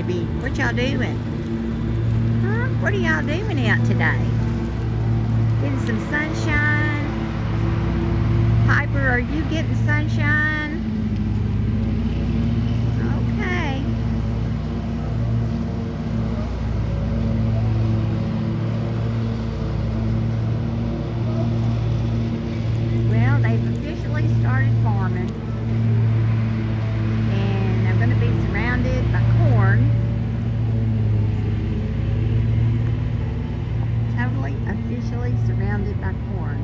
baby. What y'all doing? Huh? What are y'all doing out today? Getting some sunshine? Piper, are you getting sunshine? Okay. Well, they've officially started farming. And I'm going to be surrounded by corn. Totally, officially surrounded by corn.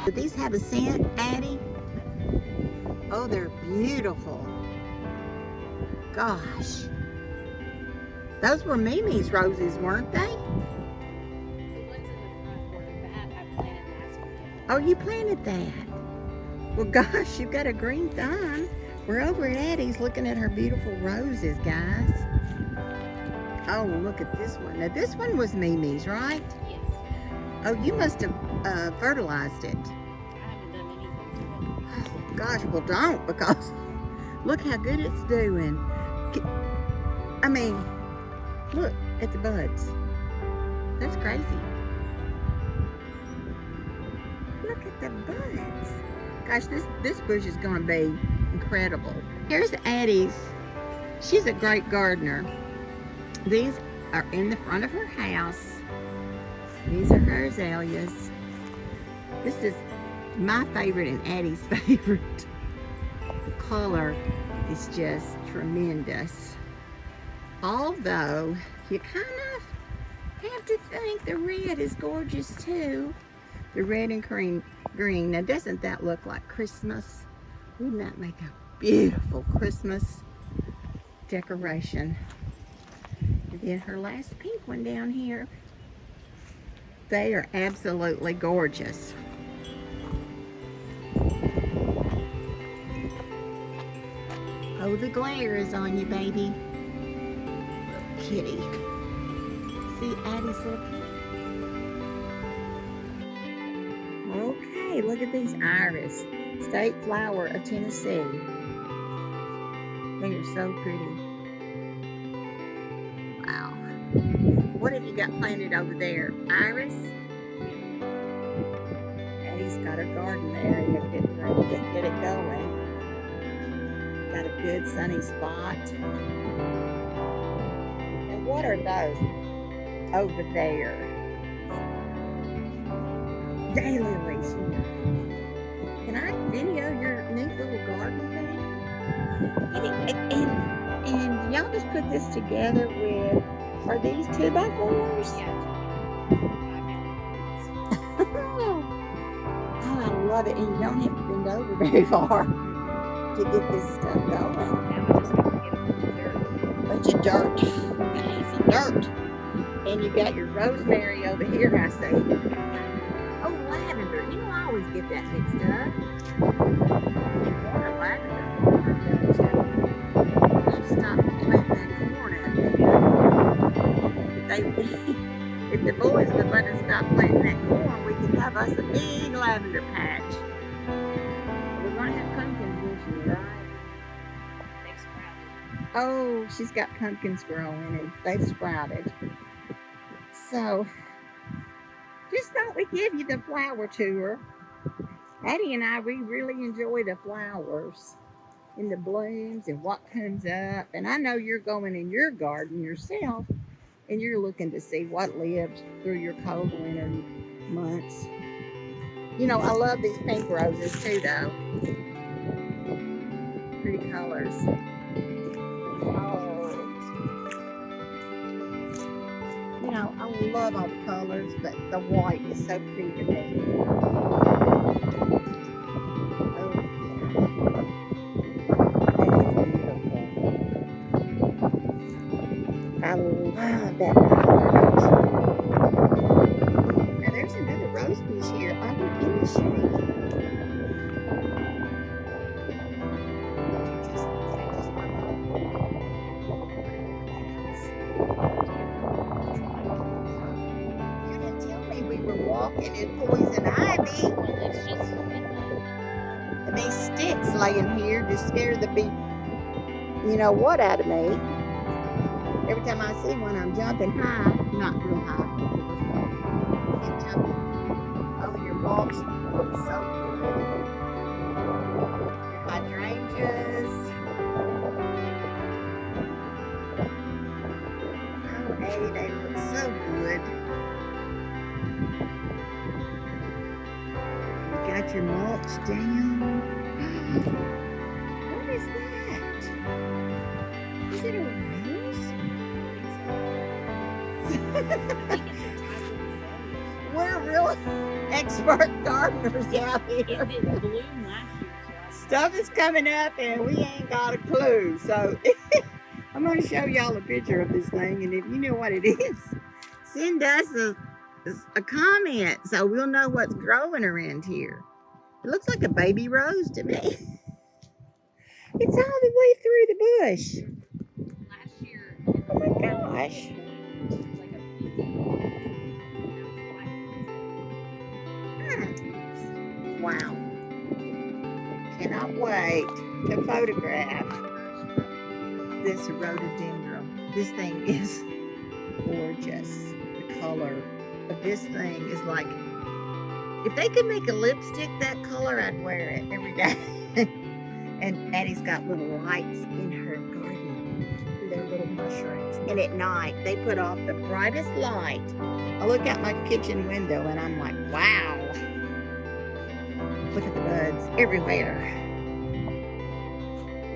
Do these have a scent, Addie? Oh, they're beautiful. Gosh. Those were Mimi's roses, weren't they? The ones in the front were that I planted last weekend. Oh, you planted that. Well, gosh, you've got a green thumb. We're over at Addie's looking at her beautiful roses, guys. Oh, look at this one. Now, this one was Mimi's, right? Yes. Oh, you must have fertilized it. I haven't done anything to it. Oh, gosh, well, don't, because look how good it's doing. I mean, look at the buds. That's crazy. Look at the buds. Gosh, this bush is going to be incredible. Here's Addie's. She's a great gardener. These are in the front of her house. These are her azaleas. This is my favorite and Addie's favorite. The color is just tremendous. Although you kind of have to think the red is gorgeous too. The red and green. Now, doesn't that look like Christmas? Wouldn't that make a beautiful Christmas decoration? And then her last pink one down here. They are absolutely gorgeous. Oh, the glare is on you, baby. Kitty. See Addie's little kitty? Okay, look at these iris. State flower of Tennessee. They are so pretty. Wow. What have you got planted over there? Iris? Addie's got her garden there. You're getting ready to get it going. Got a good sunny spot. And what are those over there? Daylilies. Can I video your neat little garden thing? And y'all just put this together with, are these 2x4s? Yeah. Oh, I love it. And you don't have to bend over very far to get this stuff going. Now I just have to get a Bunch of dirt. Got some dirt. And you got your rosemary over here, I see. Oh, lavender. You know, I always get that mixed up. Corn or lavender. I just stopped planting that corn out there. If the boys would let us stop planting that corn, we could have us a big lavender patch. We're going to have pumpkins this year, right? They've sprouted. Oh, she's got pumpkins growing and they've sprouted. So, just thought we'd give you the flower tour. Addie and I, we really enjoy the flowers and the blooms and what comes up. And I know you're going in your garden yourself and you're looking to see what lived through your cold winter months. You know, I love these pink roses too, though. Pretty colors. Oh. You know, I love all the colors, but the white is so pretty to me. Oh, yeah. That is beautiful. I love that color. Now there's another rose bush here under in the shade. we're walking in poison ivy. Well, it's just And these sticks laying here just scare the beat, you know what, out of me. Every time I see one, I'm jumping high. Not real high, of course, and jumping. Oh, your mulch looks so good. Your hydrangeas. Oh, Eddie, they look so good. You got your mulch down. What is that? Is it a rose? We're real expert gardeners out It here. didn't bloom last year, so Stuff is coming up and we ain't got a clue. So I'm going to show y'all a picture of this thing, and if you know what it is, send us a comment so we'll know what's growing around here. It looks like a baby rose to me. It's all the way through the bush. last year Oh my gosh. it was like a pink. Now it's white. Wow. Cannot wait to photograph this rhododendron. This thing is gorgeous. The color of this thing is like, if they could make a lipstick that color, I'd wear it every day. And Addie's got little lights in her garden. They're little mushrooms. And at night, they put off the brightest light. I look out my kitchen window and I'm like, wow. Look at the buds everywhere.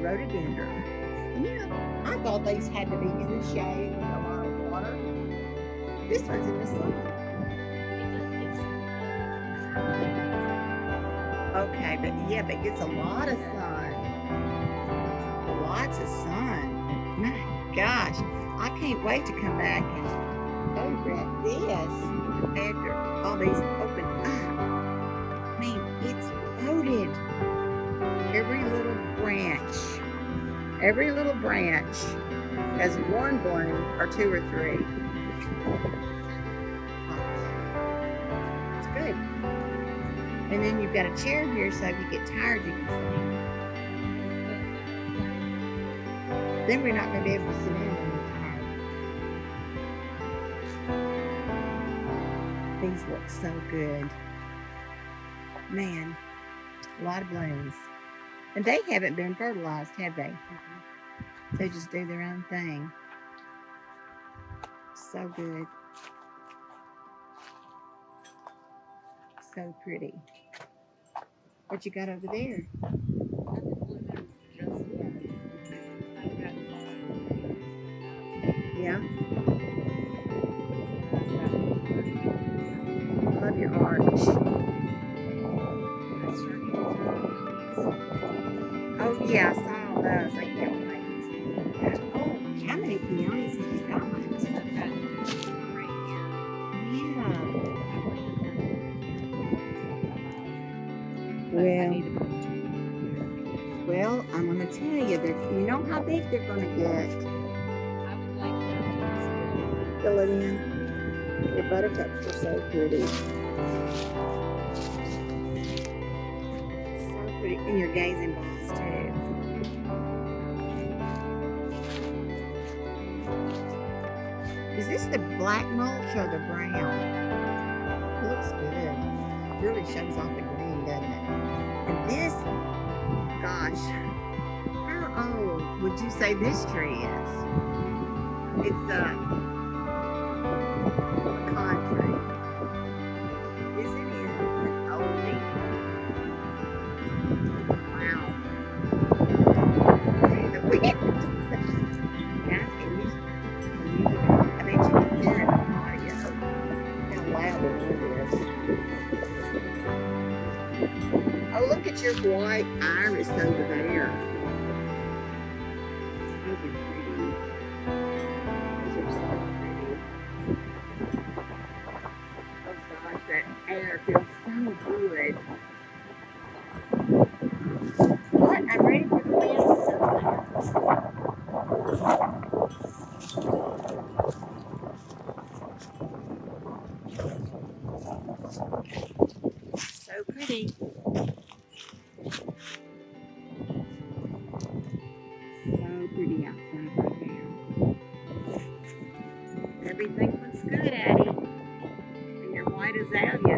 Rhododendron. And you know, I thought these had to be in the shade with a lot of water. This one's in the sun. Okay, but yeah, but it gets a lot of sun. Lots of sun. My gosh, I can't wait to come back and photograph this after all these open up. I mean, it's loaded. Every little branch has one bloom or two or three. It's good. And then you've got a chair here so if you get tired, you can sit. Then we're not going to be able to sit in when we're tired. These look so good. Man, a lot of blooms. And they haven't been fertilized, have they? They just do their own thing. So good. So pretty. What you got over there? Yeah. Love your arch. Oh yeah, I saw those. I can't wait. Oh, how many peonies have you got? Yeah. Well, I'm gonna tell you, you know how big they're gonna get. Fill it in. Your buttercups are so pretty. So pretty. And your gazing balls too. Is this the black mulch or the brown? It looks good. It really shows off the green, doesn't it? And this, gosh, how old would you say this tree is? It's a pecan tree. Yes, it is. An oldie. Wow. The wind. Guys, can you I bet you can hear it on audio. How loud the wind is. Oh, look at your white iris over there. Those are pretty. Those are so pretty. Oh gosh, that air feels so good. What? I'm ready for the wind to settle. pretty. So pretty outside right now. Everything looks good, Addie. And your white azalea